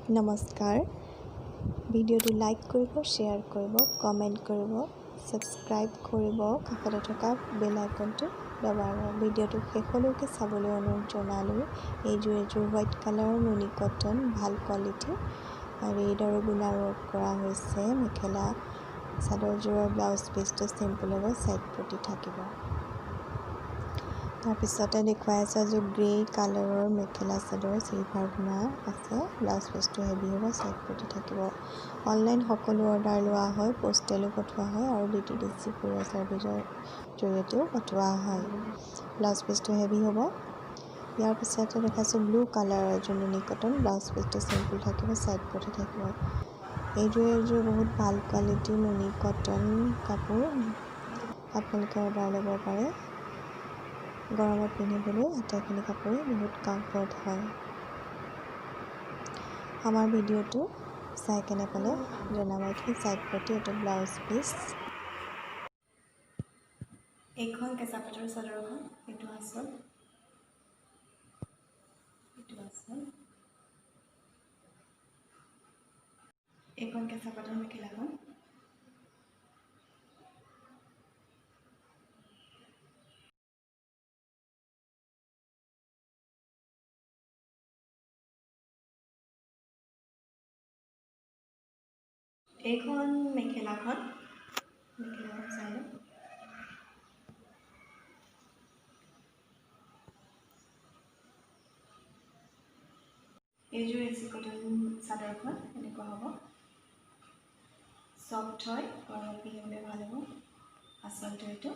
নমস্কাৰ ভিডিঅ'টো লাইক কৰিব শ্বেয়াৰ কৰিব কমেণ্ট কৰিব সাবস্ক্ৰাইব কৰিব কাষতে থকা বেল আইকনটো দবাব ভিডিঅ'টো শেষলৈকে চাবলৈ অনুৰোধ জনালোঁ এইযোৰ হোৱাইট কালাৰৰ নুনি কটন ভাল কোৱালিটি আৰু এইদৰে গুণাৰোপ কৰা হৈছে মেখেলা চাদৰযোৰৰ ব্লাউজ পিচটো চিম্পল হ'ব সাইড পটি থাকিব তাৰপিছতে দেখুৱাই আছে এযোৰ গ্ৰে কালাৰৰ মেখেলা চাদৰ চিলভাৰ গুণা আছে ব্লাউজ পিচটো হেভি হ'ব সাইড পটি থাকিব অনলাইন সকলো অৰ্ডাৰ লোৱা হয় পোষ্টেলো পঠোৱা হয় আৰু DTDC কুৰিয়াৰ সাৰ্ভিচৰ জৰিয়তেও পঠোৱা হয় ব্লাউজ পিচটো হেভি হ'ব ইয়াৰ পিছতে দেখাইছোঁ ব্লু কালাৰৰ এযোৰ নুনি কটন ব্লাউজ পিচটো চিম্পল থাকিব সাইড পটি থাকিব এইযোৰ বহুত ভাল কোৱালিটিৰ নুনি কটন কাপোৰ আপোনালোকে অৰ্ডাৰ ল'ব পাৰে গৰমত পিন্ধিবলৈ আটাইখিনি কাপোৰে বহুত কমফৰ্ট হয় আমাৰ ভিডিঅ'টো চাই কেনে পালে জনাব কি সাইড পটি এটা ব্লাউজ পিচ এইখন কেঁচা পাটৰ চাদৰখন এইটো আচল এইখন কেঁচা পাটৰ মেখেলাখন এইখন মেখেলাখন চাই লওক এইযোৰ এচি কটন চাদৰখন এনেকুৱা হ'ব সফ্ট হয় গৰমত পিন্ধিবলৈ ভাল হ'ব আচলতে এইটো